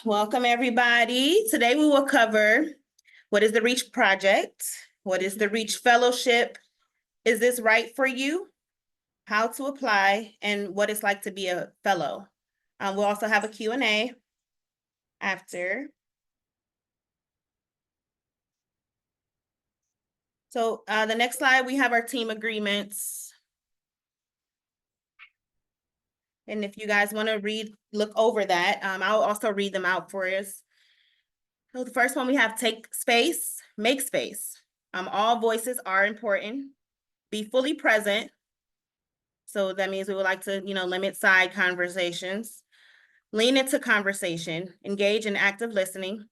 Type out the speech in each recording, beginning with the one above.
Welcome everybody. Today we will cover what is the REACH project? What is the REACH fellowship? Is this right for you? How to apply and what it's like to be a fellow. We'll also have a Q&A after. So the next slide, we have our team agreements. And if you guys want to look over that, I'll also read them out for us. So the first one we have take space, make space. All voices are important. Be fully present. So that means we would like to, limit side conversations. Lean into conversation, engage in active listening.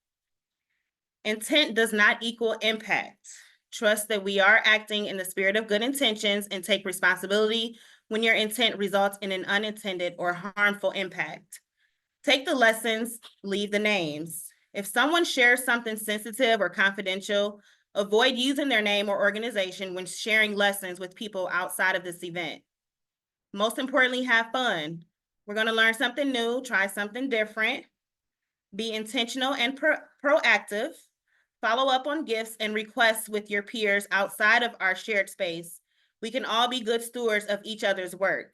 Intent does not equal impact. Trust that we are acting in the spirit of good intentions and take responsibility when your intent results in an unintended or harmful impact. Take the lessons, leave the names. If someone shares something sensitive or confidential, avoid using their name or organization when sharing lessons with people outside of this event. Most importantly, have fun. We're going to learn something new, try something different, be intentional and proactive, follow up on gifts and requests with your peers outside of our shared space. We can all be good stewards of each other's work.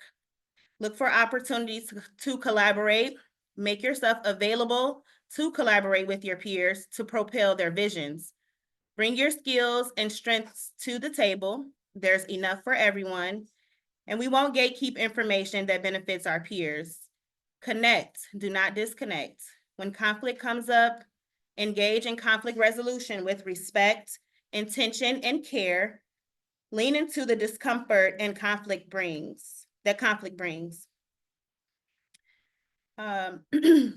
Look for opportunities to collaborate. Make yourself available to collaborate with your peers to propel their visions. Bring your skills and strengths to the table. There's enough for everyone. And we won't gatekeep information that benefits our peers. Connect, do not disconnect. When conflict comes up, engage in conflict resolution with respect, intention, and care. Lean into the discomfort and conflict brings.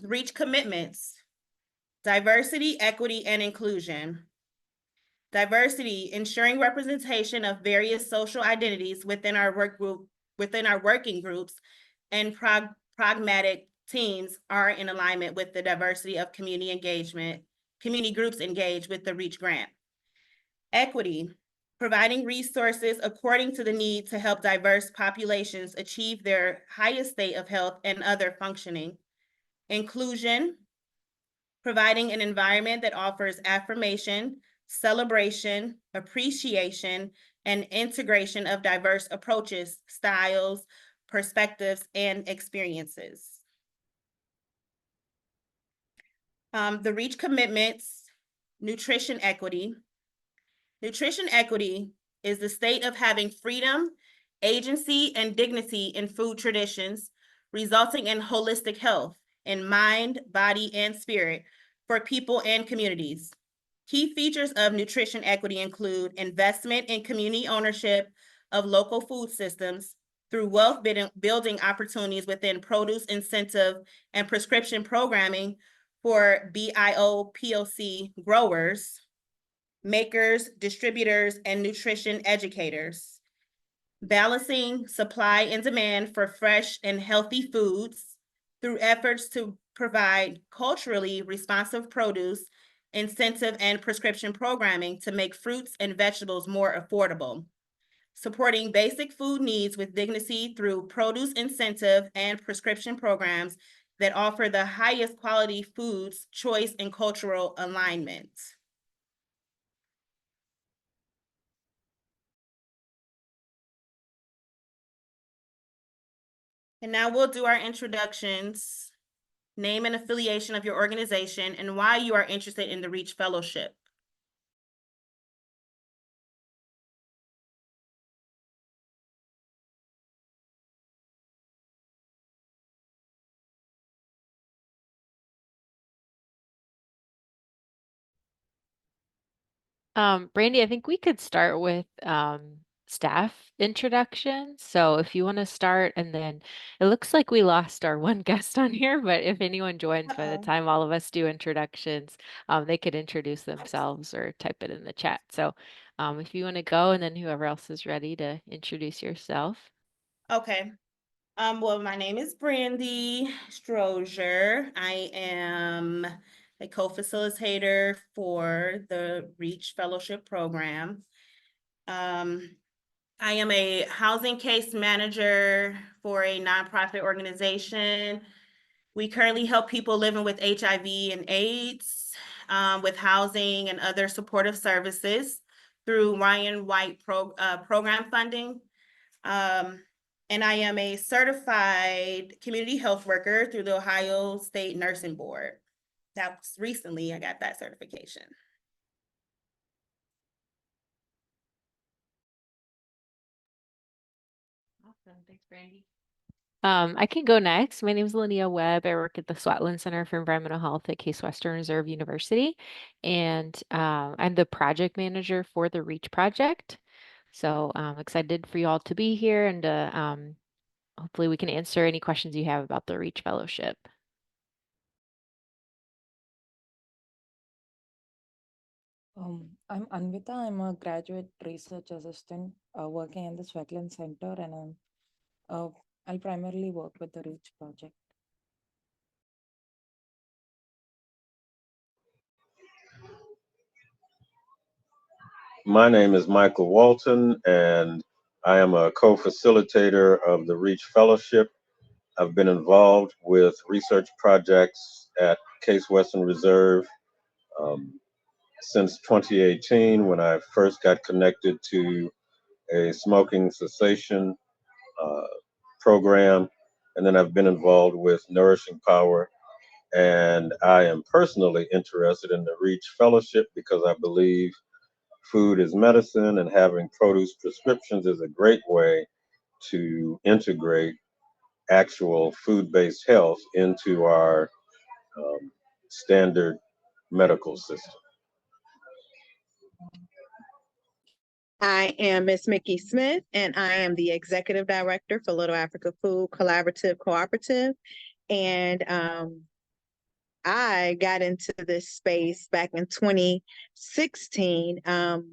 Reach commitments. Diversity, equity, and inclusion. Diversity, ensuring representation of various social identities within our working groups, and pragmatic teams are in alignment with the diversity of community groups engaged with the REACH grant. Equity, providing resources according to the need to help diverse populations achieve their highest state of health and other functioning. Inclusion, providing an environment that offers affirmation, celebration, appreciation, and integration of diverse approaches, styles, perspectives, and experiences. The REACH commitments, nutrition equity. Nutrition equity is the state of having freedom, agency, and dignity in food traditions, resulting in holistic health in mind, body, and spirit for people and communities. Key features of nutrition equity include investment in community ownership of local food systems through wealth building opportunities within produce incentive and prescription programming for BIOPOC growers, makers, distributors, and nutrition educators. Balancing supply and demand for fresh and healthy foods through efforts to provide culturally responsive produce, incentive, and prescription programming to make fruits and vegetables more affordable. Supporting basic food needs with dignity through produce incentive and prescription programs that offer the highest quality foods, choice, and cultural alignment. And now we'll do our introductions, name and affiliation of your organization, and why you are interested in the REACH Fellowship. Brandy, I think we could start with staff introductions. So if you want to start, and then it looks like we lost our one guest on here, but if anyone joins by the time all of us do introductions, they could introduce themselves or type it in the chat. So if you want to go, and then whoever else is ready to introduce yourself. Okay. Well, my name is Brandy Strozier. I am a co-facilitator for the REACH Fellowship Program. I am a housing case manager for a nonprofit organization We currently help people living with HIV and AIDS with housing and other supportive services through Ryan White program funding. And I am a certified community health worker through the Ohio State Nursing Board. That was recently I got that certification. Awesome. Thanks, Brandy. I can go next. My name is Linnea Webb. I work at the Swatland Center for Environmental Health at Case Western Reserve University, and I'm the project manager for the REACH project. So I'm excited for you all to be here, and hopefully we can answer any questions you have about the REACH Fellowship. I'm Anvita. I'm a graduate research assistant working in the Swetland Center, and I'll primarily work with the REACH project. My name is Michael Walton, and I am a co-facilitator of the REACH Fellowship. I've been involved with research projects at Case Western Reserve since 2018, when I first got connected to a smoking cessation uh, program. And then I've been involved with Nourishing Power. And I am personally interested in the REACH Fellowship because I believe food is medicine, and having produce prescriptions is a great way to integrate actual food-based health into our standard medical system. I am Miss Mickey Smith, and I am the Executive Director for Little Africa Food Collaborative Cooperative. And I got into this space back in 2016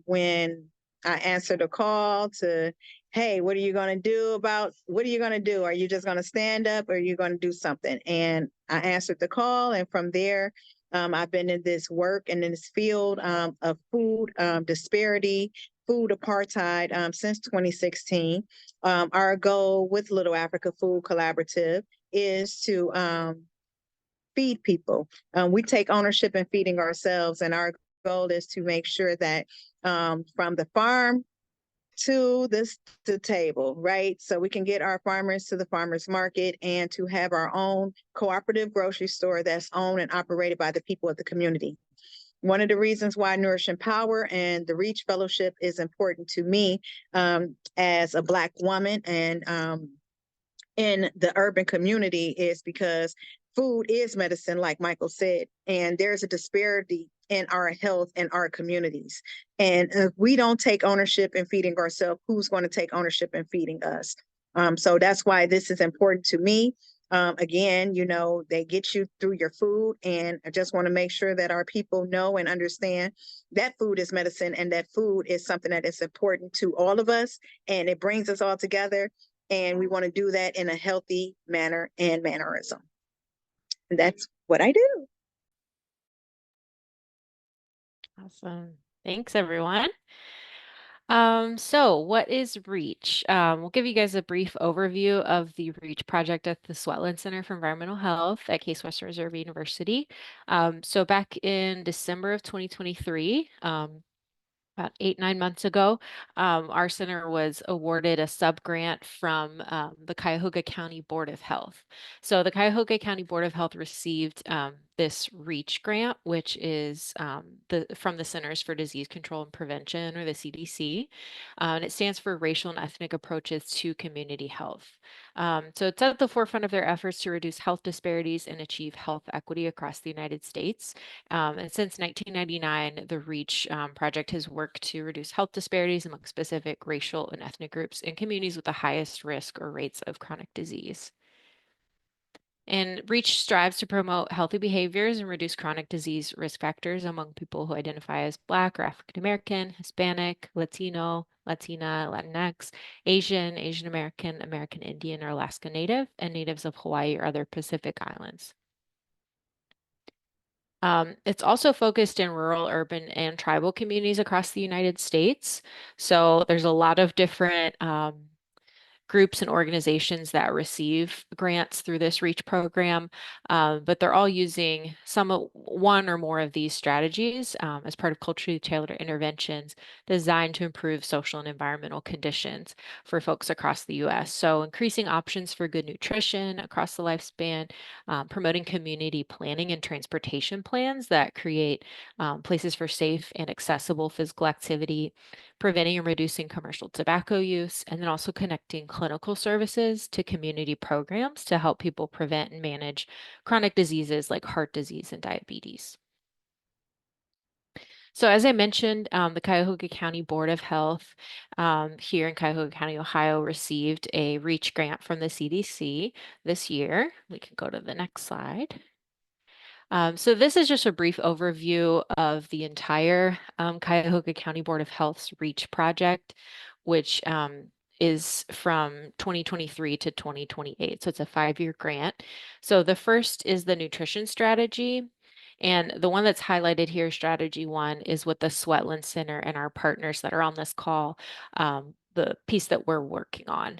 when I answered a call to, hey, what are you going to do? Are you just going to stand up, or are you going to do something? And I answered the call, and from there, I've been in this work and in this field of food disparity, food apartheid since 2016. Our goal with Little Africa Food Collaborative is to feed people. We take ownership in feeding ourselves, and our goal is to make sure that from the farm to the table, right? So we can get our farmers to the farmers market, and to have our own cooperative grocery store that's owned and operated by the people of the community. One of the reasons why Nourishing Power and the REACH Fellowship is important to me as a Black woman and in the urban community is because food is medicine, like Michael said, and there's a disparity in our health in our communities. And if we don't take ownership in feeding ourselves, who's going to take ownership in feeding us? So that's why this is important to me. Again, they get you through your food, and I just want to make sure that our people know and understand that food is medicine, and that food is something that is important to all of us, and it brings us all together. And we want to do that in a healthy manner and mannerism. And that's what I do. Awesome. Thanks, everyone. So what is REACH? We'll give you guys a brief overview of the REACH project at the Swetland Center for Environmental Health at Case Western Reserve University. So back in December of 2023, about 8, 9 months ago, our center was awarded a sub-grant from the Cuyahoga County Board of Health. So the Cuyahoga County Board of Health received this REACH grant, which is from the Centers for Disease Control and Prevention, or the CDC, and it stands for Racial and Ethnic Approaches to Community Health. So it's at the forefront of their efforts to reduce health disparities and achieve health equity across the United States. And since 1999, the REACH project has worked to reduce health disparities among specific racial and ethnic groups in communities with the highest risk or rates of chronic disease. And REACH strives to promote healthy behaviors and reduce chronic disease risk factors among people who identify as Black or African American, Hispanic, Latino, Latina, Latinx, Asian, Asian American, American Indian, or Alaska Native, and natives of Hawaii or other Pacific Islands. It's also focused in rural, urban, and tribal communities across the United States. So there's a lot of different groups and organizations that receive grants through this REACH program, but they're all using one or more of these strategies as part of culturally tailored interventions designed to improve social and environmental conditions for folks across the U.S. So increasing options for good nutrition across the lifespan, promoting community planning and transportation plans that create places for safe and accessible physical activity, preventing and reducing commercial tobacco use, and then also connecting clinical services to community programs to help people prevent and manage chronic diseases like heart disease and diabetes. So as I mentioned, the Cuyahoga County Board of Health here in Cuyahoga County, Ohio, received a REACH grant from the CDC this year. We can go to the next slide. So this is just a brief overview of the entire Cuyahoga County Board of Health's REACH project, which is from 2023 to 2028. So it's a 5-year grant. So the first is the nutrition strategy. And the one that's highlighted here, strategy 1, is with the Sweatland Center and our partners that are on this call, the piece that we're working on.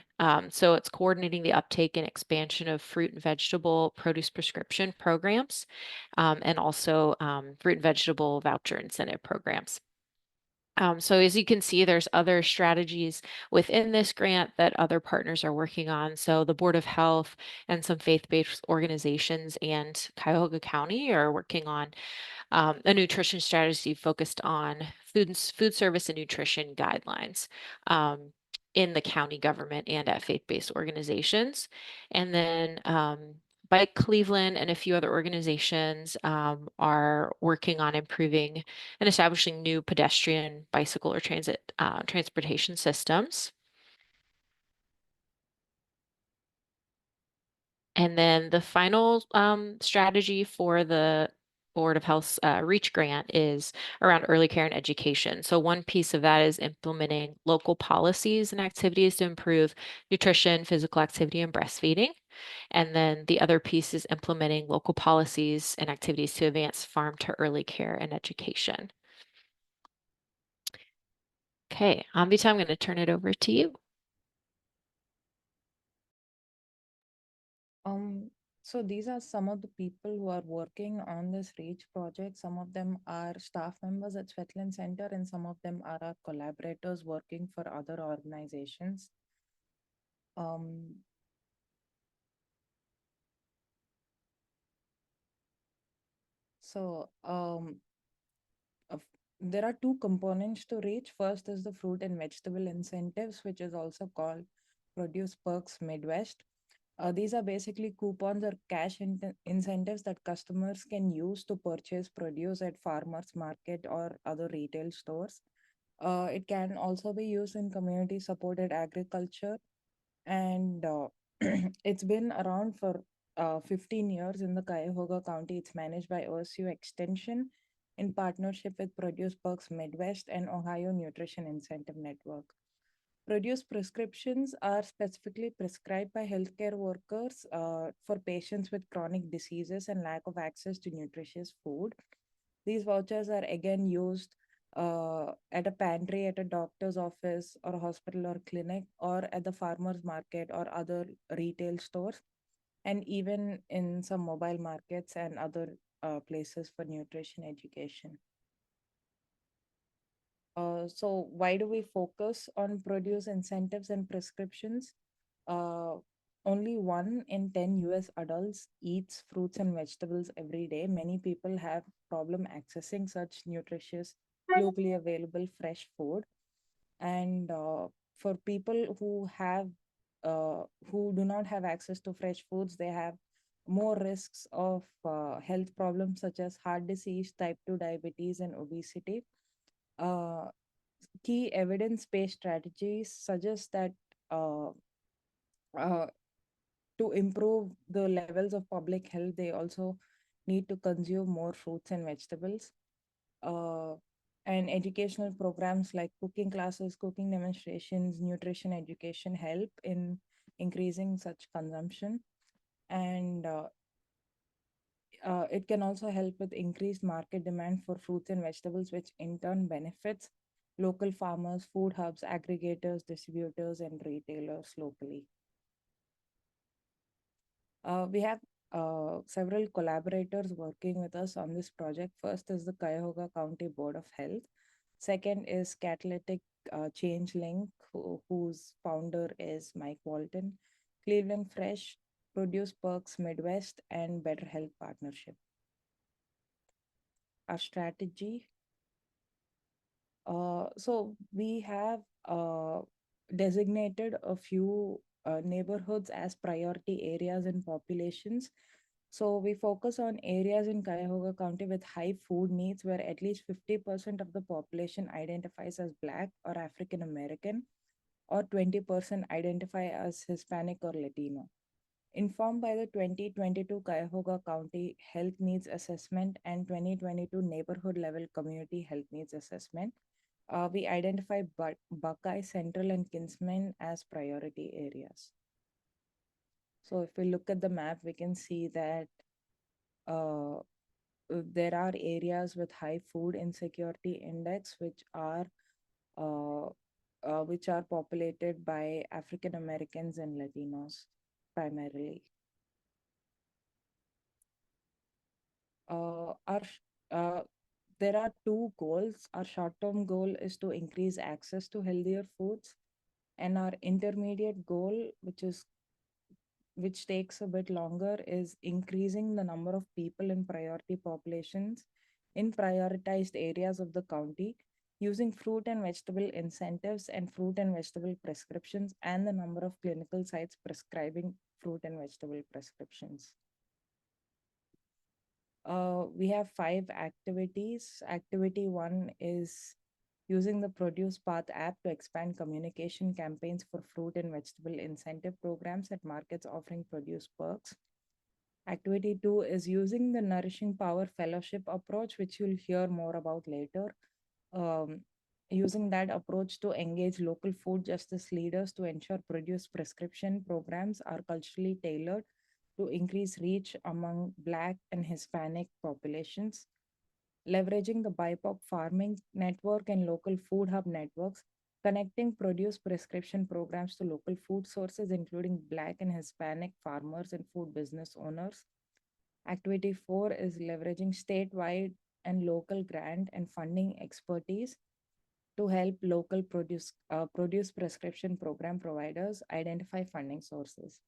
So it's coordinating the uptake and expansion of fruit and vegetable produce prescription programs, and also fruit and vegetable voucher incentive programs. So as you can see, there's other strategies within this grant that other partners are working on. So the Board of Health and some faith-based organizations and Cuyahoga County are working on a nutrition strategy focused on food service and nutrition guidelines in the county government and at faith-based organizations. And then Bike Cleveland and a few other organizations are working on improving and establishing new pedestrian, bicycle, or transportation systems. And then the final strategy for the Board of Health's REACH grant is around early care and education. So one piece of that is implementing local policies and activities to improve nutrition, physical activity, and breastfeeding. And then the other piece is implementing local policies and activities to advance farm to early care and education. Okay, Amvita, I'm going to turn it over to you. So these are some of the people who are working on this REACH project. Some of them are staff members at Sweatland Center, and some of them are our collaborators working for other organizations. There are 2 components to REACH. First is the fruit and vegetable incentives, which is also called Produce Perks Midwest. These are basically coupons or cash incentives that customers can use to purchase produce at farmers market or other retail stores. It can also be used in community supported agriculture, and it's been around for 15 years in the Cuyahoga County. It's managed by OSU Extension in partnership with Produce Perks Midwest and Ohio Nutrition Incentive Network. Produce prescriptions are specifically prescribed by healthcare workers for patients with chronic diseases and lack of access to nutritious food. These vouchers are again used at a pantry, at a doctor's office, or a hospital or clinic, or at the farmer's market or other retail stores, and even in some mobile markets and other places for nutrition education. So why do we focus on produce incentives and prescriptions? Only 1 in 10 US adults eats fruits and vegetables every day. Many people have problem accessing such nutritious, locally available fresh food. And for people who do not have access to fresh foods, they have more risks of health problems such as heart disease, type 2 diabetes, and obesity. Key evidence-based strategies suggest that uh, uh, to improve the levels of public health, they also need to consume more fruits and vegetables. And educational programs like cooking classes, cooking demonstrations, nutrition education help in increasing such consumption. And it can also help with increased market demand for fruits and vegetables, which in turn benefits local farmers, food hubs, aggregators, distributors, and retailers locally. We have several collaborators working with us on this project. First is the Cuyahoga County Board of Health. Second is Catalytic Change Link, whose founder is Mike Walton. Cleveland Fresh, Produce Perks Midwest, and Better Health Partnership. Our strategy. So we have designated a few neighborhoods as priority areas and populations. So we focus on areas in Cuyahoga County with high food needs where at least 50% of the population identifies as Black or African American, or 20% identify as Hispanic or Latino. Informed by the 2022 Cuyahoga County Health Needs Assessment and 2022 Neighborhood Level Community Health Needs Assessment, we identify Buckeye, Central, and Kinsman as priority areas. So if we look at the map, we can see that there are areas with high food insecurity index, which are populated by African Americans and Latinos primarily. There are two goals. Our short-term goal is to increase access to healthier foods, and our intermediate goal, which takes a bit longer, is increasing the number of people in priority populations in prioritized areas of the county using fruit and vegetable incentives and fruit and vegetable prescriptions and the number of clinical sites prescribing fruit and vegetable prescriptions. We have 5 activities. Activity 1 is using the Produce Path app to expand communication campaigns for fruit and vegetable incentive programs at markets offering produce perks. Activity 2 is using the Nourishing Power Fellowship approach, which you'll hear more about later. Using that approach to engage local food justice leaders to ensure produce prescription programs are culturally tailored to increase reach among Black and Hispanic populations. Leveraging the BIPOC farming network and local food hub networks, connecting produce prescription programs to local food sources, including Black and Hispanic farmers and food business owners. Activity 4 is leveraging statewide and local grant and funding expertise to help local produce prescription program providers identify funding sources.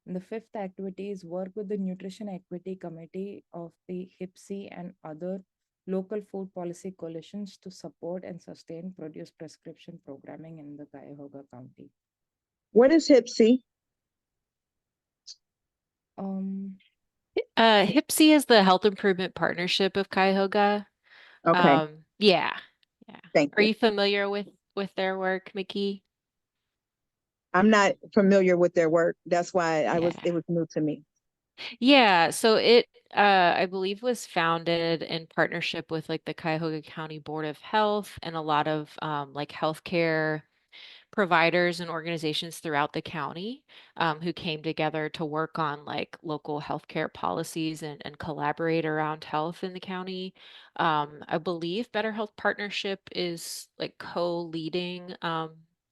And the 5th activity is work with the Nutrition Equity Committee of the HIPC and other local food policy coalitions to support and sustain produce prescription programming in the Cuyahoga County. What is HIPC? HIPC is the Health Improvement Partnership of Cuyahoga. Okay, Yeah. thank Are you. you familiar with their work, Mickey? I'm not familiar with their work. That's why it was new to me. Yeah, so it I believe was founded in partnership with like the Cuyahoga County Board of Health and a lot of like healthcare providers and organizations throughout the county who came together to work on like local healthcare policies and collaborate around health in the county. I believe Better Health Partnership is like co-leading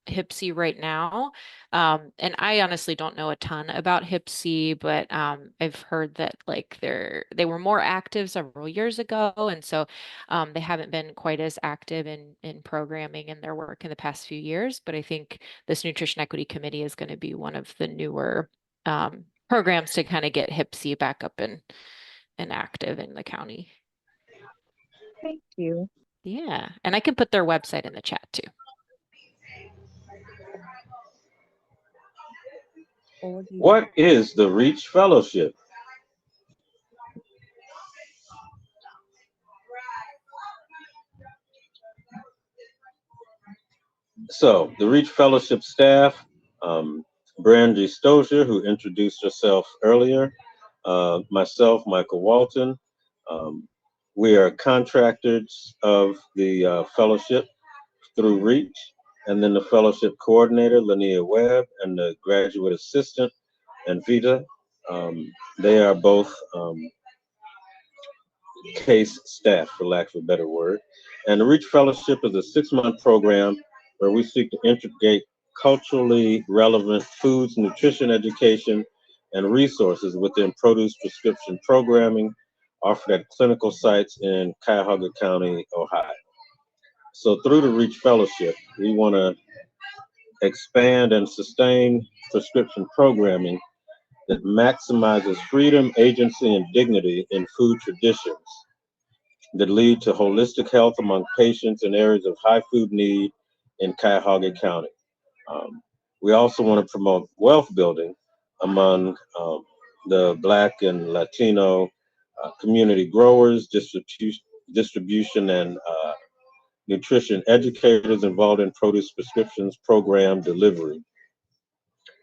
HIPC right now. And I honestly don't know a ton about HIPC, but I've heard that like they were more active several years ago, and so they haven't been quite as active in programming in their work in the past few years. But I think this Nutrition Equity Committee is going to be one of the newer programs to kind of get HIPC back up and active in the county. Thank you. Yeah, and I can put their website in the chat too. What is the Reach Fellowship? So the Reach Fellowship staff, Brandy Stozier, who introduced herself earlier, myself, Michael Walton. We are contractors of the fellowship through Reach, and then the fellowship coordinator, Linnea Webb, and the graduate assistant, and Vita. They are both case staff, for lack of a better word. And the Reach Fellowship is a 6-month program where we seek to integrate culturally relevant foods, nutrition education, and resources within produce prescription programming offered at clinical sites in Cuyahoga County, Ohio. So through the Reach Fellowship, we want to expand and sustain prescription programming that maximizes freedom, agency, and dignity in food traditions that lead to holistic health among patients in areas of high food need in Cuyahoga County. Um, we also want to promote wealth building among the Black and Latino community growers, distribution and nutrition educators involved in produce prescriptions program delivery.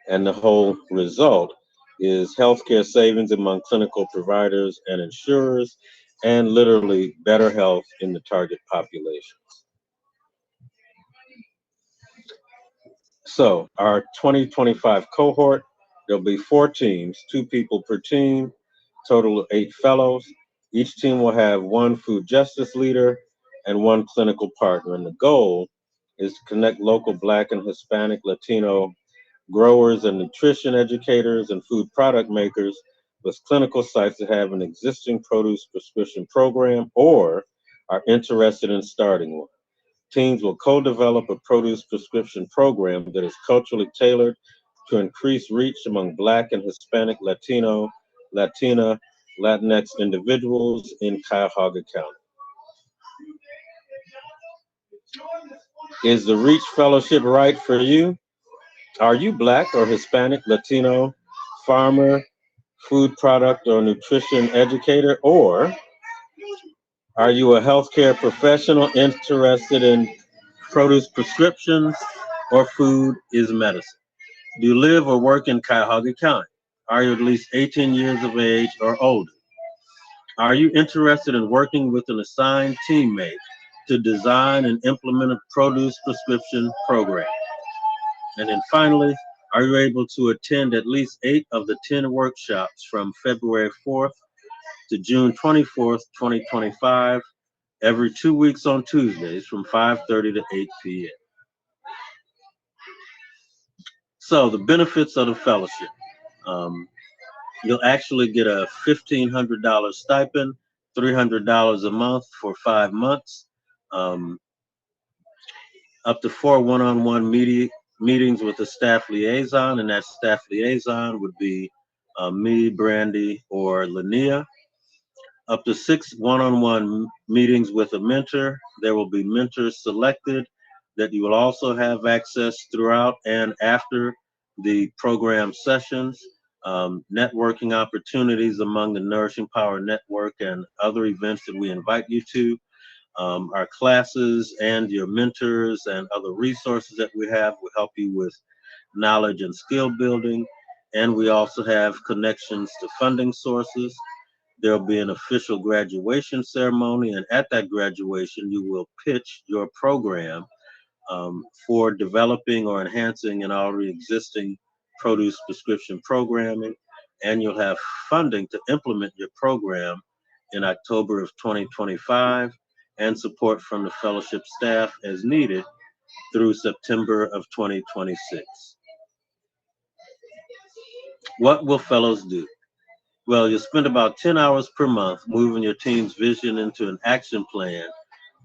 And the whole result is healthcare savings among clinical providers and insurers, and literally better health in the target populations. So our 2025 cohort, there'll be 4 teams, 2 people per team, total of 8 fellows. Each team will have 1 food justice leader and 1 clinical partner. And the goal is to connect local Black and Hispanic Latino growers and nutrition educators and food product makers with clinical sites that have an existing produce prescription program or are interested in starting one. Teams will co-develop a produce prescription program that is culturally tailored to increase reach among Black and Hispanic, Latino, Latina, Latinx individuals in Cuyahoga County. Is the Reach Fellowship right for you? Are you Black or Hispanic, Latino, farmer, food product or nutrition educator, or are you a healthcare professional interested in produce prescriptions or food is medicine? Do you live or work in Cuyahoga County? Are you at least 18 years of age or older? Are you interested in working with an assigned teammate to design and implement a produce prescription program? And then finally, are you able to attend at least 8 of the 10 workshops from February 4th to June 24th, 2025, every 2 weeks on Tuesdays from 5:30 to 8 p.m.? So the benefits of the fellowship. You'll actually get a $1,500 stipend, $300 a month for 5 months, up to 4 one-on-one meetings with a staff liaison, and that staff liaison would be me, Brandy, or Lania. Up to 6 one-on-one meetings with a mentor. There will be mentors selected that you will also have access throughout and after the program sessions. Networking opportunities among the Nourishing Power Network and other events that we invite you to. Our classes and your mentors and other resources that we have will help you with knowledge and skill building. And we also have connections to funding sources. There'll be an official graduation ceremony, and at that graduation, you will pitch your program for developing or enhancing an already existing produce prescription programming, and you'll have funding to implement your program in October of 2025 and support from the fellowship staff as needed through September of 2026. What will fellows do? Well, you'll spend about 10 hours per month moving your team's vision into an action plan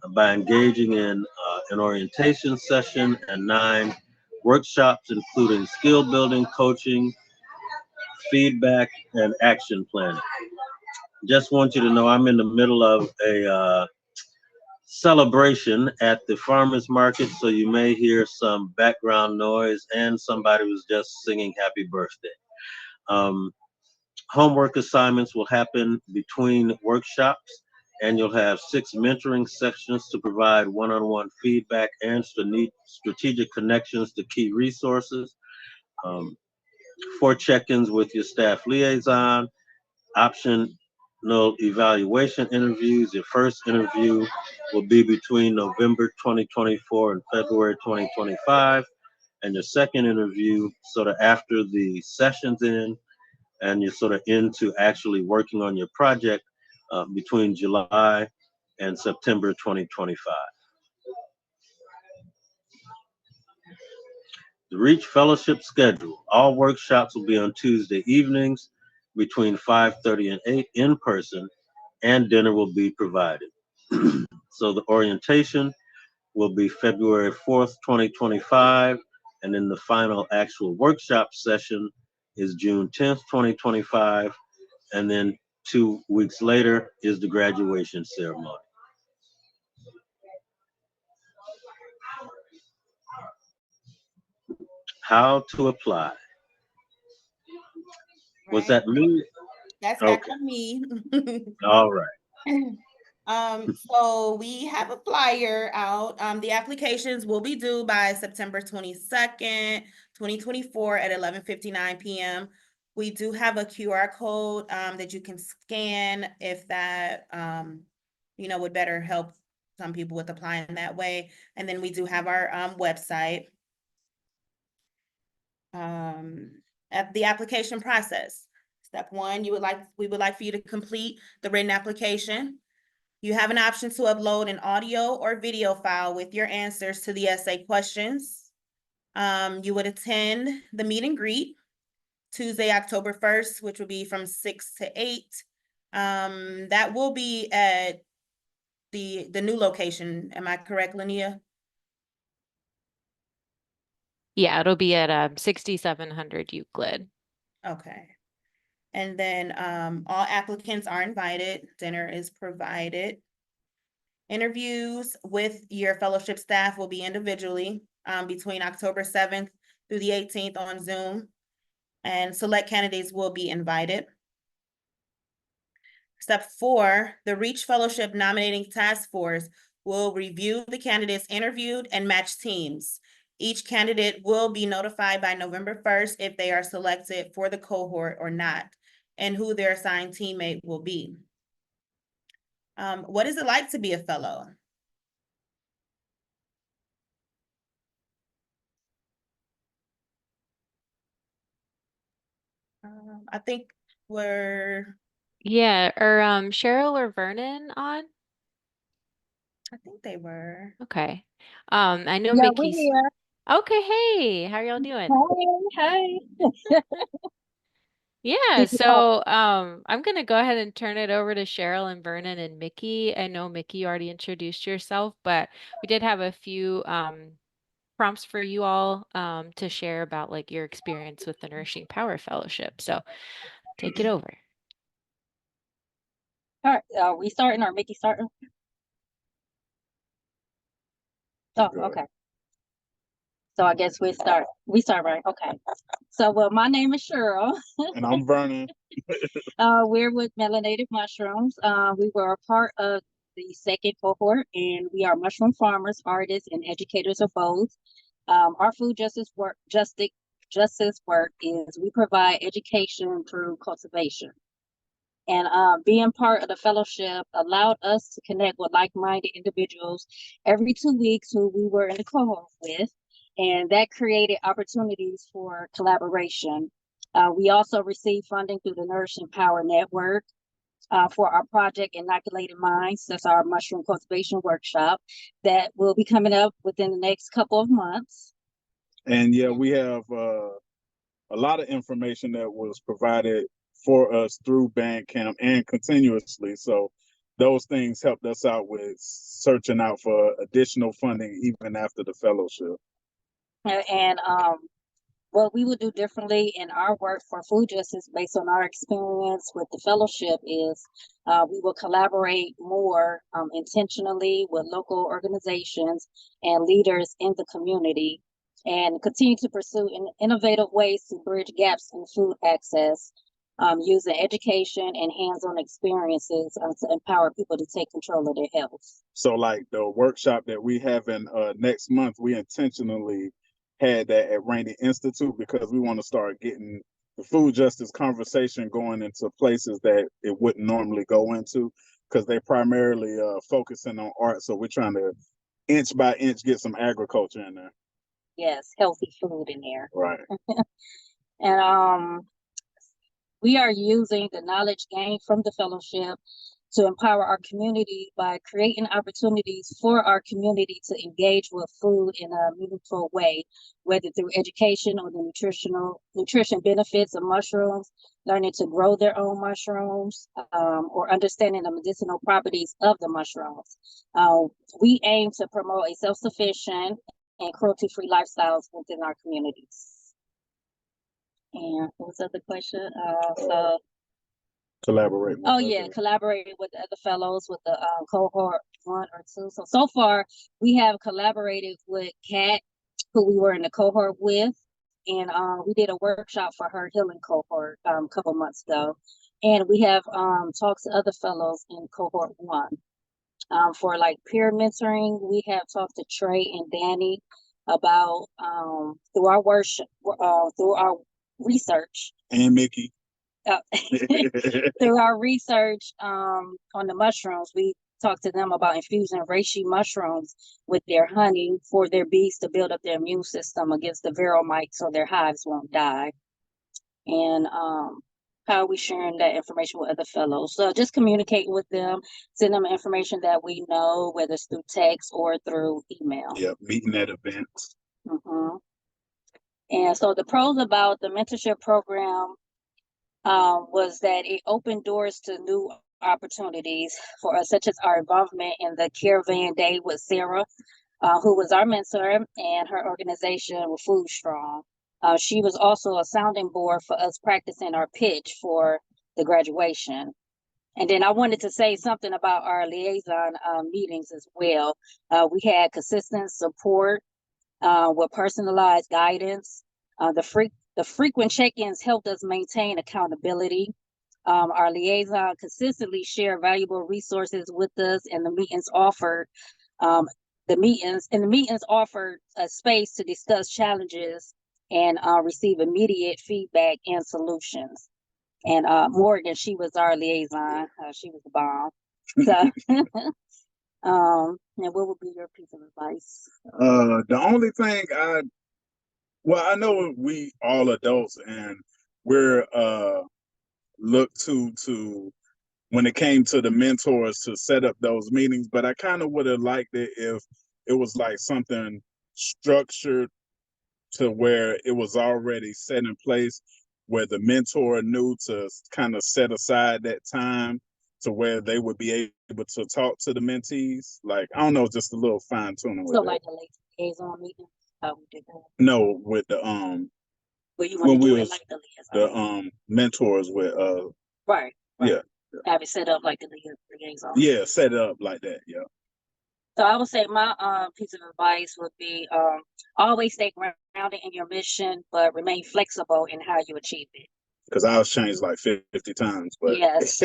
by engaging in an orientation session and 9 workshops, including skill building, coaching, feedback, and action planning. Just want you to know I'm in the middle of a celebration at the farmers market, so you may hear some background noise and somebody was just singing happy birthday. Homework assignments will happen between workshops, and you'll have 6 mentoring sections to provide one-on-one feedback and strategic connections to key resources. 4 check-ins with your staff liaison, optional evaluation interviews. Your first interview will be between November 2024 and February 2025, and your second interview sort of after the sessions end and you're sort of into actually working on your project between July and September 2025. The Reach Fellowship schedule. All workshops will be on Tuesday evenings between 5:30 and 8 in person, and dinner will be provided. So the orientation will be February 4th, 2025, and then the final actual workshop session is June 10th, 2025, and then 2 weeks later is the graduation ceremony. How to apply. Was Right. that me? That's back Okay, on me. all right. So we have a flyer out. The applications will be due by September 22nd, 2024 at 11:59 p.m. We do have a QR code that you can scan if that would better help some people with applying that way. And then we do have our website. At the application process. Step 1, we would like for you to complete the written application. You have an option to upload an audio or video file with your answers to the essay questions. You would attend the meet and greet Tuesday, October 1st, which will be from 6 to 8. That will be at the new location. Am I correct, Linnea? Yeah, it'll be at 6700 Euclid. Okay. And then all applicants are invited. Dinner is provided. Interviews with your fellowship staff will be individually between October 7th through the 18th on Zoom, and select candidates will be invited. Step 4, the Reach Fellowship Nominating Task Force will review the candidates interviewed and match teams. Each candidate will be notified by November 1st if they are selected for the cohort or not, and who their assigned teammate will be. What is it like to be a fellow? I think we're, Yeah, or Cheryl or Vernon on? I think they were. Okay. I know Yeah, we're Mickey's. here. Okay, hey, how y'all doing? Hey, Yeah, hey. so I'm gonna go ahead and turn it over to Cheryl and Vernon and Mickey. I know Mickey you already introduced yourself, but we did have a few prompts for you all to share about like your experience with the Nourishing Power Fellowship. So take it over. All right, are we starting or Mickey starting? Oh, okay. So I guess we start. We start right. Okay. So, well, my name is Cheryl. And I'm Vernon. We're with Melanated Mushrooms. We were a part of the second cohort, and we are mushroom farmers, artists, and educators of both. Our food justice work is we provide education through cultivation. And being part of the fellowship allowed us to connect with like-minded individuals every 2 weeks who we were in the cohort with, and that created opportunities for collaboration. We also received funding through the Nourishing Power Network for our project Inoculated Minds. That's our mushroom cultivation workshop that will be coming up within the next couple of months. And yeah, we have a lot of information that was provided for us through Bandcamp and continuously. So those things helped us out with searching out for additional funding even after the fellowship. And what we would do differently in our work for food justice based on our experience with the fellowship is we will collaborate more intentionally with local organizations and leaders in the community and continue to pursue innovative ways to bridge gaps in food access using education and hands-on experiences to empower people to take control of their health. So like the workshop that we have in next month, we intentionally had that at Rainey Institute because we want to start getting the food justice conversation going into places that it wouldn't normally go into because they primarily focusing on art. So we're trying to inch by inch get some agriculture in there. Yes, healthy food in there. Right. And we are using the knowledge gained from the fellowship to empower our community by creating opportunities for our community to engage with food in a meaningful way, whether through education or the nutrition benefits of mushrooms, learning to grow their own mushrooms, or understanding the medicinal properties of the mushrooms. We aim to promote a self-sufficient and cruelty-free lifestyles within our communities. And what was the other question? Collaborate. Oh yeah, collaborating with the other fellows with the cohort 1 or 2. So far we have collaborated with Kat, who we were in the cohort with, and we did a workshop for her healing cohort a couple months ago, and we have talked to other fellows in cohort 1. For like peer mentoring, we have talked to Trey and Danny about through our worship, through our research, And Mickey. through our research on the mushrooms. We talked to them about infusing reishi mushrooms with their honey for their bees to build up their immune system against the viral mites so their hives won't die. And how are we sharing that information with other fellows? So just communicate with them, send them information that we know, whether it's through text or through email. Yep, meeting at events. Mm-hmm. And so the pros about the mentorship program was that it opened doors to new opportunities for us, such as our involvement in the Caravan Day with Sarah, who was our mentor, and her organization with Food Strong. She was also a sounding board for us practicing our pitch for the graduation. And then I wanted to say something about our liaison meetings as well. We had consistent support with personalized guidance. The frequent check-ins helped us maintain accountability. Our liaison consistently share valuable resources with us, and the meetings offered a space to discuss challenges and receive immediate feedback and solutions. And Morgan, she was our liaison. She was the bomb. So, and what would be your piece of advice? The only thing I know we all adults and we're looked to when it came to the mentors to set up those meetings, but I kind of would have liked it if it was like something structured to where it was already set in place, where the mentor knew to kind of set aside that time to where they would be able to talk to the mentees. Like, I don't know, just a little fine tuning with So it. like the liaison meeting, how we did that? No, with the Well, you when want to we do it was like the liaison. the mentors with Right. yeah. Have it set up like the liaison. Yeah, set it up like that. Yeah. So I would say my piece of advice would be always stay grounded in your mission, but remain flexible in how you achieve it. Because I was changed like 50 times, but yes.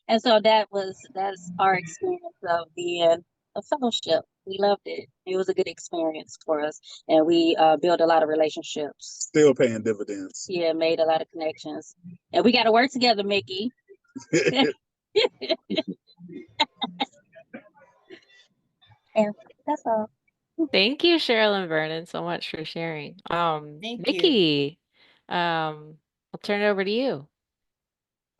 And so that's our experience of being a fellowship. We loved it. It was a good experience for us, and we built a lot of relationships. Still paying dividends. Yeah, made a lot of connections, and we got to work together, Mickey. And that's all. Thank you, Cheryl and Vernon, so much for sharing. Thank you. Mickey, I'll turn it over to you.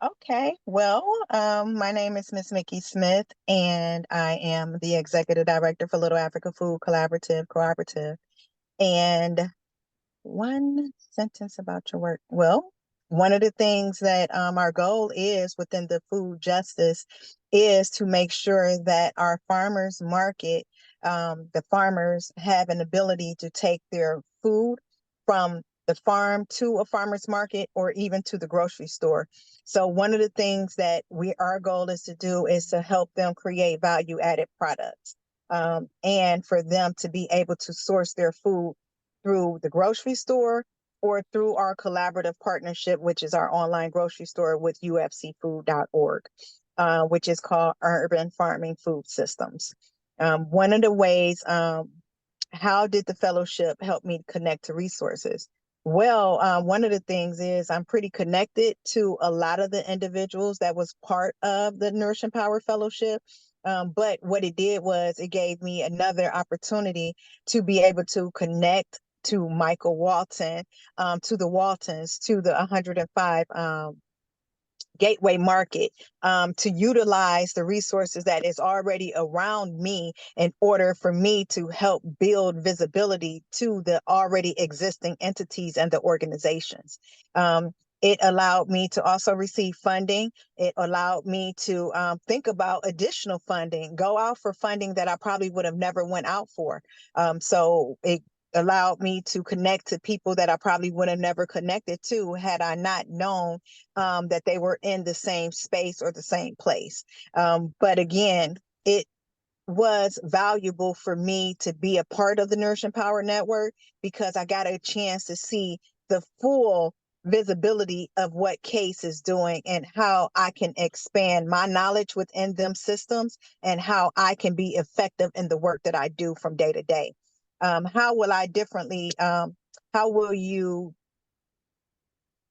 Okay, well, my name is Miss Mickey Smith, and I am the Executive Director for Little Africa Food Cooperative. And one sentence about your work. Well, one of the things that our goal is within the food justice is to make sure that our farmers market, the farmers have an ability to take their food from the farm to a farmer's market or even to the grocery store. So one of the things that our goal is to do is to help them create value added products, and for them to be able to source their food through the grocery store or through our collaborative partnership, which is our online grocery store with ufcfood.org, which is called Urban Farming Food Systems. One of the ways, how did the fellowship help me connect to resources? Well, one of the things is I'm pretty connected to a lot of the individuals that was part of the Nourishing Power Fellowship. But what it did was it gave me another opportunity to be able to connect to Michael Walton, to the Waltons, to the 105 Gateway Market, to utilize the resources that is already around me in order for me to help build visibility to the already existing entities and the organizations. It allowed me to also receive funding. It allowed me to think about additional funding, go out for funding that I probably would have never went out for. So it allowed me to connect to people that I probably would have never connected to had I not known that they were in the same space or the same place. But again, it was valuable for me to be a part of the Nourishing Power Network because I got a chance to see the full visibility of what CASE is doing and how I can expand my knowledge within them systems and how I can be effective in the work that I do from day to day. How will you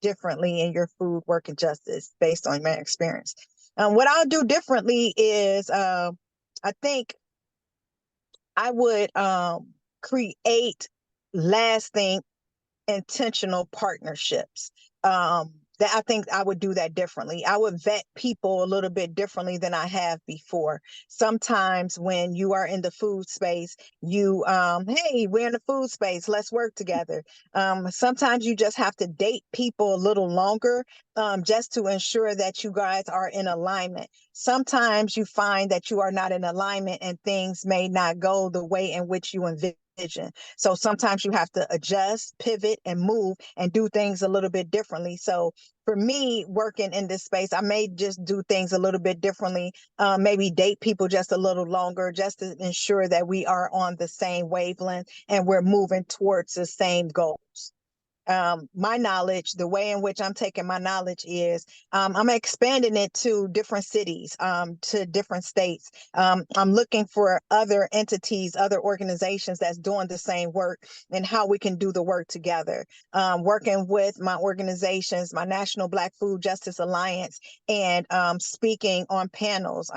differently in your food, work, and justice based on my experience? What I'll do differently is I think I would create lasting intentional partnerships. That I think I would do that differently. I would vet people a little bit differently than I have before. Sometimes when you are in the food space, you, hey, we're in the food space, let's work together. Sometimes you just have to date people a little longer just to ensure that you guys are in alignment. Sometimes you find that you are not in alignment and things may not go the way in which you envision. So sometimes you have to adjust, pivot, and move and do things a little bit differently. So for me, working in this space, I may just do things a little bit differently, maybe date people just a little longer, just to ensure that we are on the same wavelength and we're moving towards the same goals. My knowledge, the way in which I'm taking my knowledge is I'm expanding it to different cities, to different states. I'm looking for other entities, other organizations that's doing the same work and how we can do the work together. Working with my organizations, my National Black Food Justice Alliance, and speaking on panels.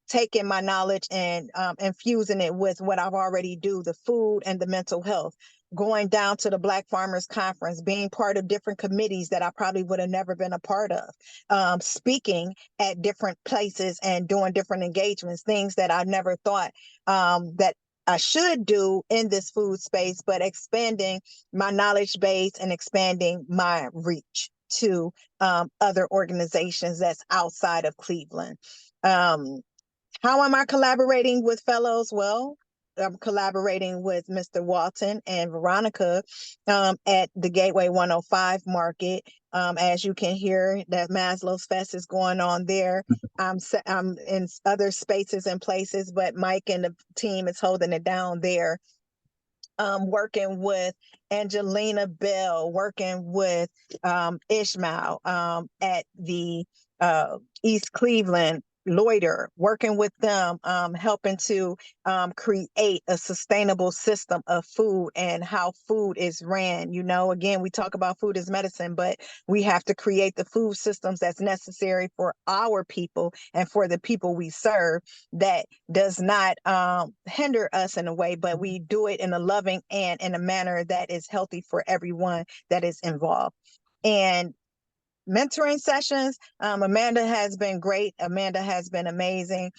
Taking my knowledge and infusing it with what I've already do, the food and the mental health, going down to the Black Farmers Conference, being part of different committees that I probably would have never been a part of, speaking at different places and doing different engagements, things that I never thought that I should do in this food space, but expanding my knowledge base and expanding my reach to other organizations that's outside of Cleveland. How am I collaborating with fellows? Well, I'm collaborating with Mr. Walton and Veronica at the Gateway 105 Market. As you can hear, that Maslow's Fest is going on there. I'm in other spaces and places, but Mike and the team is holding it down there. Working with Angelina Bell, working with Ishmael at the East Cleveland Loiter, working with them, helping to create a sustainable system of food and how food is ran. You know, again, we talk about food as medicine, but we have to create the food systems that's necessary for our people and for the people we serve that does not hinder us in a way, but we do it in a loving and in a manner that is healthy for everyone that is involved. And mentoring sessions, Amanda has been great. Amanda has been amazing.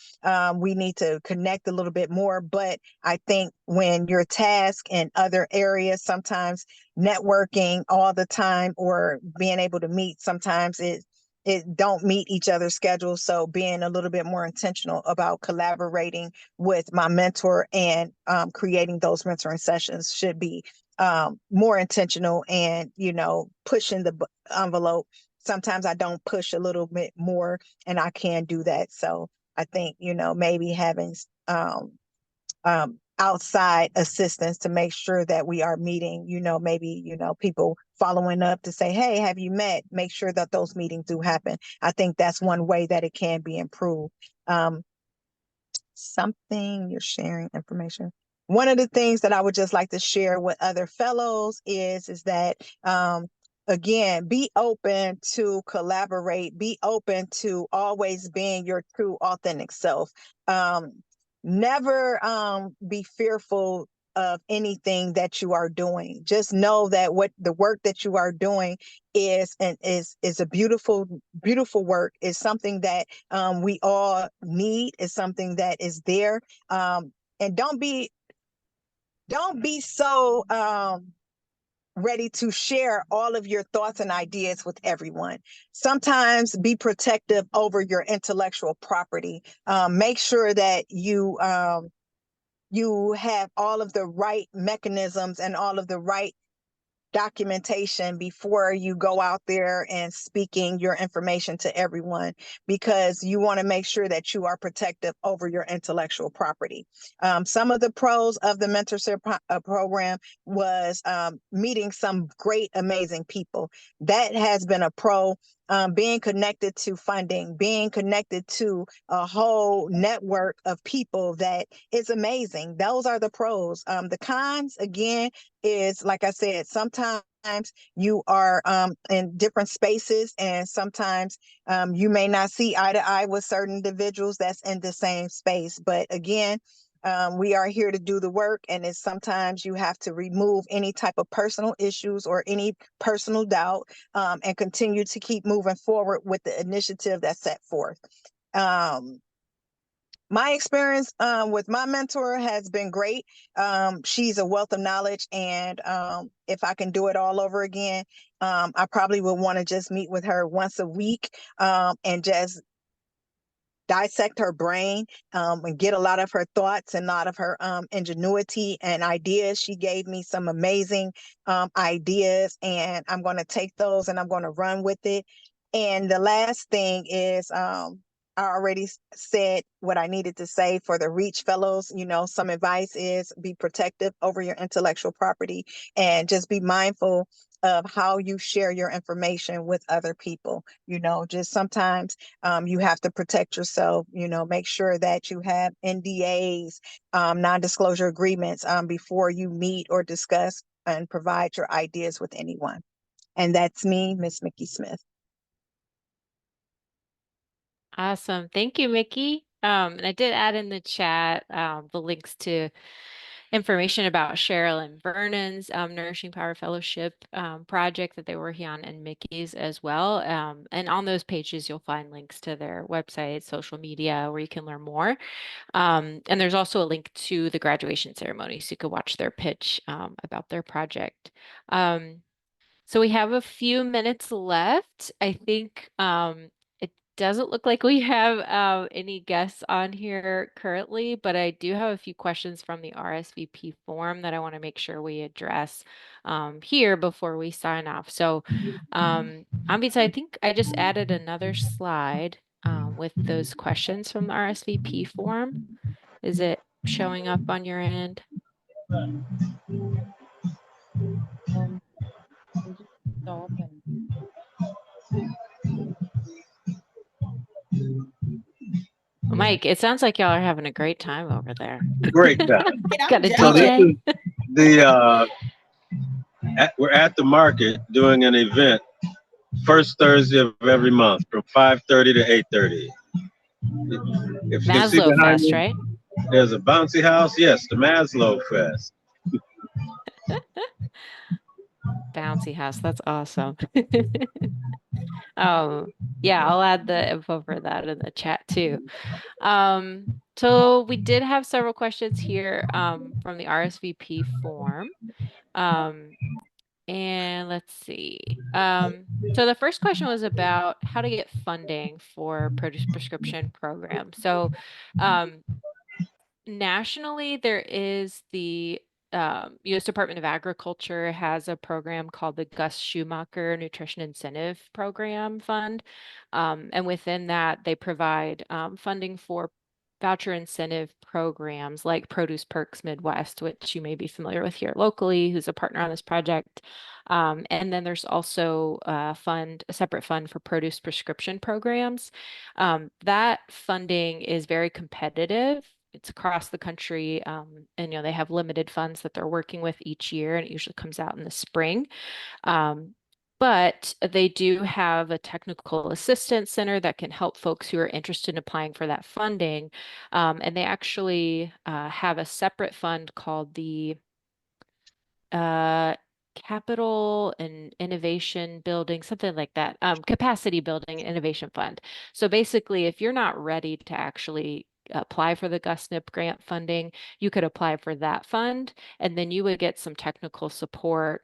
We need to connect a little bit more, but I think when you're tasked in other areas, sometimes networking all the time or being able to meet, sometimes it don't meet each other's schedules. So being a little bit more intentional about collaborating with my mentor and creating those mentoring sessions should be more intentional and, you know, pushing the envelope. Sometimes I don't push a little bit more and I can do that. So I think, you know, maybe having outside assistance to make sure that we are meeting, you know, maybe, you know, people following up to say, hey, have you met? Make sure that those meetings do happen. I think that's one way that it can be improved. Something you're sharing information. One of the things that I would just like to share with other fellows is that again, be open to collaborate, be open to always being your true authentic self. Never be fearful of anything that you are doing. Just know that what the work that you are doing is a beautiful, beautiful work. Is something that we all need. Is something that is there. And don't be so ready to share all of your thoughts and ideas with everyone. Sometimes be protective over your intellectual property. Make sure that you have all of the right mechanisms and all of the right documentation before you go out there and speaking your information to everyone, because you want to make sure that you are protective over your intellectual property. Some of the pros of the mentorship program was meeting some great, amazing people. That has been a pro. Being connected to funding, being connected to a whole network of people that is amazing. Those are the pros. The cons, again, is, like I said, sometimes you are in different spaces, and sometimes you may not see eye to eye with certain individuals that's in the same space. But again, we are here to do the work, and it's sometimes you have to remove any type of personal issues or any personal doubt, and continue to keep moving forward with the initiative that's set forth. My experience with my mentor has been great. She's a wealth of knowledge, and if I can do it all over again, I probably would want to just meet with her once a week, and just dissect her brain, and get a lot of her thoughts and a lot of her ingenuity and ideas. She gave me some amazing ideas, and I'm going to take those and I'm going to run with it. And the last thing is, I already said what I needed to say for the Reach Fellows. Some advice is be protective over your intellectual property, and just be mindful of how you share your information with other people. Just sometimes you have to protect yourself. Make sure that you have NDAs, non-disclosure agreements, before you meet or discuss and provide your ideas with anyone. And that's me, Miss Mickey Smith. Awesome. Thank you, Mickey. And I did add in the chat the links to information about Cheryl and Vernon's Nourishing Power Fellowship project that they're working on, and Mickey's as well. And on those pages, you'll find links to their website, social media, where you can learn more. And there's also a link to the graduation ceremony, so you can watch their pitch about their project. So we have a few minutes left. I think it doesn't look like we have any guests on here currently, but I do have a few questions from the RSVP form that I want to make sure we address here before we sign off. So Ambita, I think I just added another slide with those questions from the RSVP form. Is it showing up on your end? We'll just stop and Mike, it sounds like y'all are having a great time over there. Great time. Got a So this DJ? is the we're at the market doing an event first Thursday of every month from 5:30 to 8:30. If you can see Maslow behind Fest, me, right? there's a bouncy house. Yes, the Maslow Fest. Bouncy house. That's awesome. Yeah, I'll add the info for that in the chat too. So we did have several questions here from the RSVP form. And let's see. So the first question was about how to get funding for produce prescription program. So nationally, there is the U.S. Department of Agriculture has a program called the Gus Schumacher Nutrition Incentive Program Fund. And within that, they provide funding for voucher incentive programs like Produce Perks Midwest, which you may be familiar with here locally, who's a partner on this project. And then there's also a separate fund for produce prescription programs. That funding is very competitive. It's across the country, and they have limited funds that they're working with each year, and it usually comes out in the spring. But they do have a technical assistance center that can help folks who are interested in applying for that funding. And they actually have a separate fund called the capital and innovation building, something like that, capacity building innovation fund. So basically, if you're not ready to actually apply for the GusNIP grant funding, you could apply for that fund, and then you would get some technical support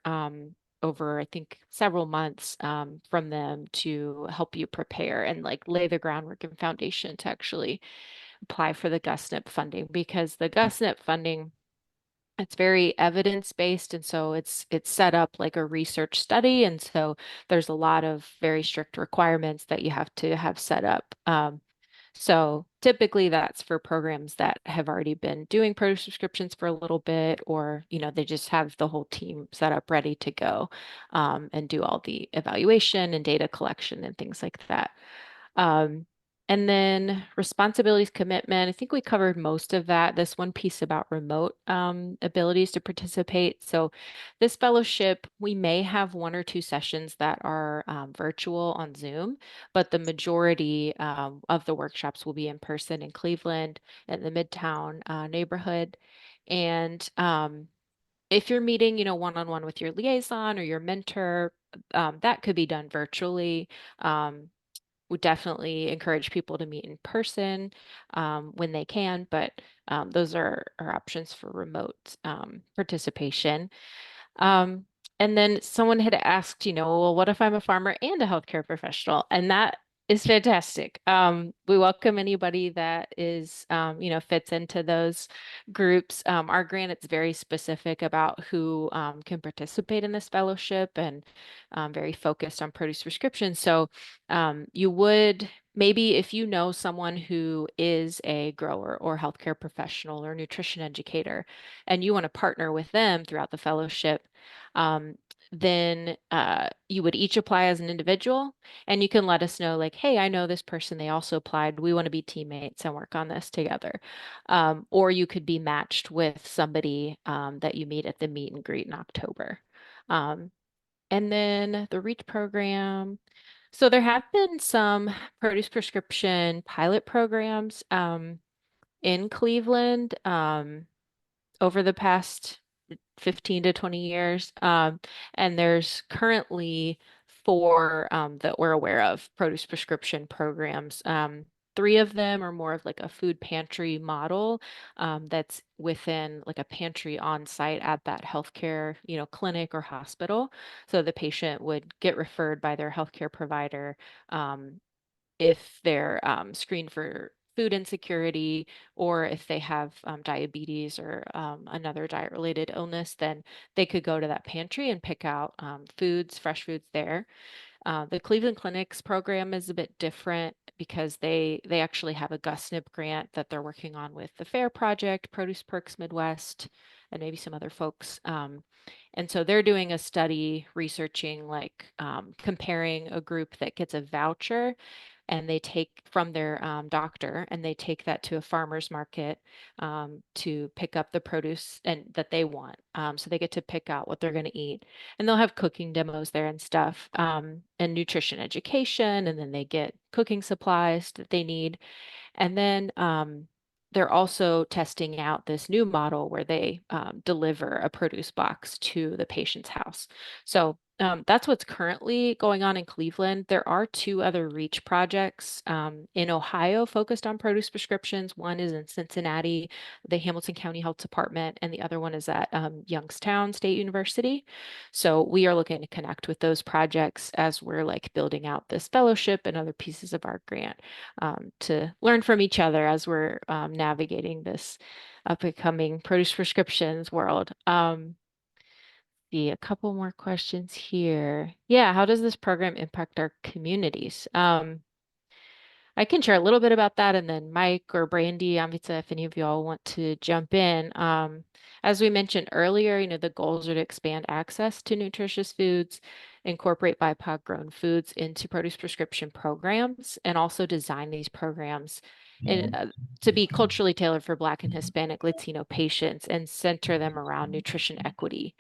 over, I think, several months from them to help you prepare and like lay the groundwork and foundation to actually apply for the GusNIP funding, because the GusNIP funding, it's very evidence-based, and so it's set up like a research study, and so there's a lot of very strict requirements that you have to have set up. So typically that's for programs that have already been doing produce subscriptions for a little bit, or they just have the whole team set up ready to go and do all the evaluation and data collection and things like that. Um, and then responsibilities, commitment. I think we covered most of that. This one piece about remote abilities to participate. So this fellowship, we may have 1 or 2 sessions that are virtual on Zoom, but the majority of the workshops will be in person in Cleveland, in the Midtown neighborhood. And if you're meeting, one-on-one with your liaison or your mentor, that could be done virtually. Would definitely encourage people to meet in person when they can, but those are options for remote participation. Um, and then someone had asked, well, what if I'm a farmer and a healthcare professional? And that is fantastic. We welcome anybody that is, fits into those groups. Our grant, it's very specific about who can participate in this fellowship, and very focused on produce prescription. So you would maybe, if you know someone who is a grower or healthcare professional or nutrition educator, and you want to partner with them throughout the fellowship, um, then you would each apply as an individual, and you can let us know, like, hey, I know this person, they also applied. We want to be teammates and work on this together. Or you could be matched with somebody that you meet at the meet and greet in October. And then the REACH program. So there have been some produce prescription pilot programs in Cleveland over the past 15 to 20 years. And there's currently 4 that we're aware of, produce prescription programs. 3 of them are more of like a food pantry model that's within like a pantry on site at that healthcare, clinic or hospital. So the patient would get referred by their healthcare provider if they're screened for food insecurity, or if they have diabetes or another diet-related illness, then they could go to that pantry and pick out fresh foods there. The Cleveland Clinic's program is a bit different because they actually have a GusNIP grant that they're working on with the FAIR Project, Produce Perks Midwest, and maybe some other folks. And so they're doing a study researching, like comparing a group that gets a voucher and they take from their doctor, and they take that to a farmer's market to pick up the produce and that they want. So they get to pick out what they're going to eat, and they'll have cooking demos there and stuff, and nutrition education, and then they get cooking supplies that they need. And then they're also testing out this new model where they deliver a produce box to the patient's house. So that's what's currently going on in Cleveland. There are 2 other REACH projects in Ohio focused on produce prescriptions. One is in Cincinnati, the Hamilton County Health Department, and the other one is at Youngstown State University. So we are looking to connect with those projects as we're like building out this fellowship and other pieces of our grant to learn from each other as we're navigating this up-and-coming produce prescriptions world. See a couple more questions here. Yeah, how does this program impact our communities? I can share a little bit about that, and then Mike or Brandy, Amvita, if any of y'all want to jump in. As we mentioned earlier, the goals are to expand access to nutritious foods, incorporate BIPOC grown foods into produce prescription programs, and also design these programs to be culturally tailored for Black and Hispanic Latino patients and center them around nutrition equity.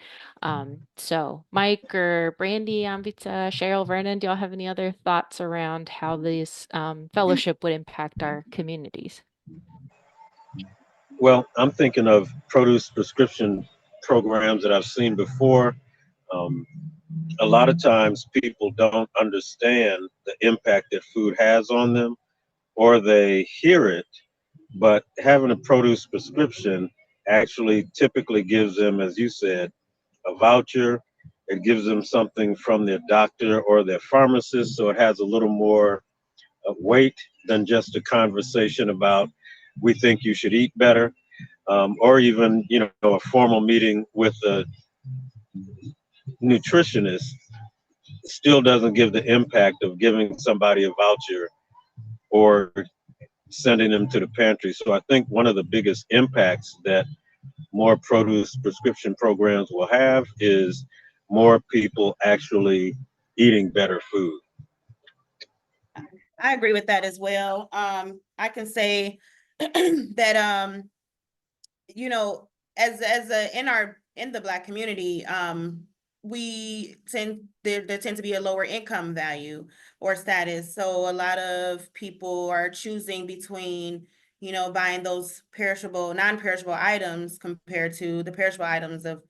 So Mike or Brandy, Amvita, Cheryl, Vernon, do y'all have any other thoughts around how this fellowship would impact our communities? Well, I'm thinking of produce prescription programs that I've seen before. Um, a lot of times people don't understand the impact that food has on them, or they hear it, but having a produce prescription actually typically gives them, as you said, a voucher. It gives them something from their doctor or their pharmacist, so it has a little more weight than just a conversation about we think you should eat better, or even a formal meeting with a nutritionist still doesn't give the impact of giving somebody a voucher or sending them to the pantry. So I think one of the biggest impacts that more produce prescription programs will have is more people actually eating better food. I agree with that as well. I can say that in the Black community, there tend to be a lower income value or status. So a lot of people are choosing between, buying those non-perishable items compared to the perishable items of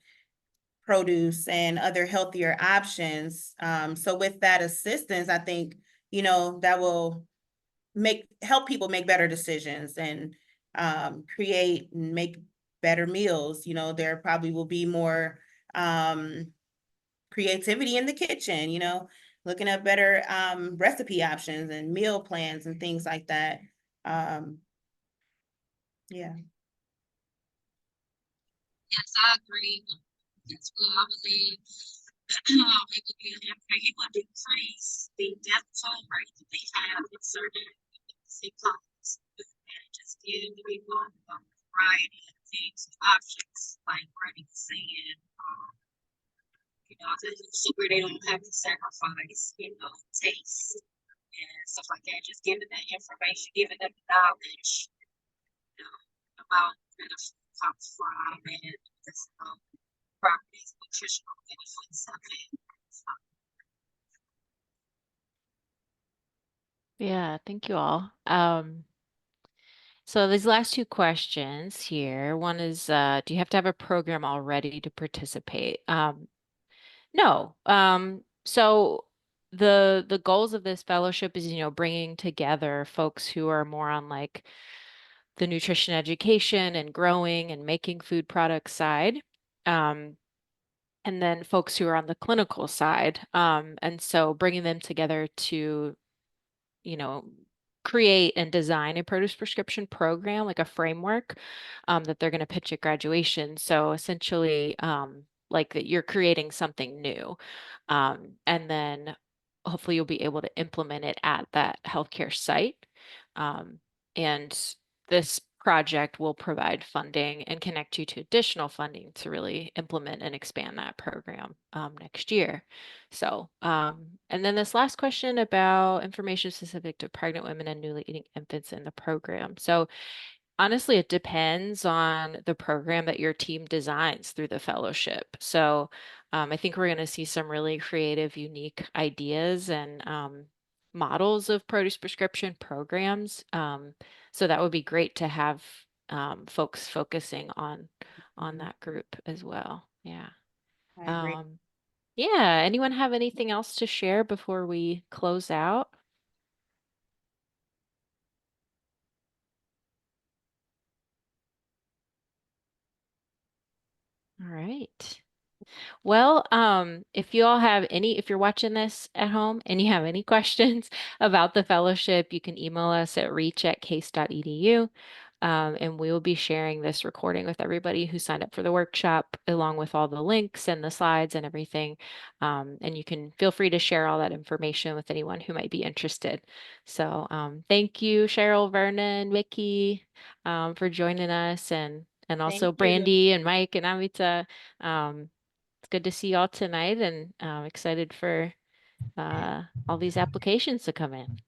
produce and other healthier options. So with that assistance, I think, that will help people make better decisions and create and make better meals. There probably will be more creativity in the kitchen, looking at better recipe options and meal plans and things like that. Yeah. Yes, I agree. That's what I believe. It would be it would decrease the death toll rate that they have in certain classes and just give people a variety of things, options like running sand, the sugar they don't have to sacrifice, taste and stuff like that. Just giving that information, giving them knowledge, about where the food comes from and the properties, nutritional benefits of it. Yeah, thank you all. So these last two questions here, one is, do you have to have a program already to participate? No. So the goals of this fellowship is, bringing together folks who are more on like the nutrition education and growing and making food products side. And then folks who are on the clinical side. And so bringing them together to, create and design a produce prescription program, like a framework that they're going to pitch at graduation. So essentially, like that you're creating something new. And then hopefully you'll be able to implement it at that healthcare site. And this project will provide funding and connect you to additional funding to really implement and expand that program next year. So, and then this last question about information specific to pregnant women and newly eating infants in the program. So honestly, it depends on the program that your team designs through the fellowship. So I think we're going to see some really creative, unique ideas and models of produce prescription programs. So that would be great to have folks focusing on that group as well. Yeah. I agree. Yeah. Anyone have anything else to share before we close out? All right. Well, if you all have if you're watching this at home and you have any questions about the fellowship, you can email us at reach@case.edu. And we will be sharing this recording with everybody who signed up for the workshop, along with all the links and the slides and everything. And you can feel free to share all that information with anyone who might be interested. So thank you, Cheryl, Vernon, Mickey, for joining us, and also Thank you. Brandy and Mike and Amita. It's good to see y'all tonight, and excited for all these applications to come in.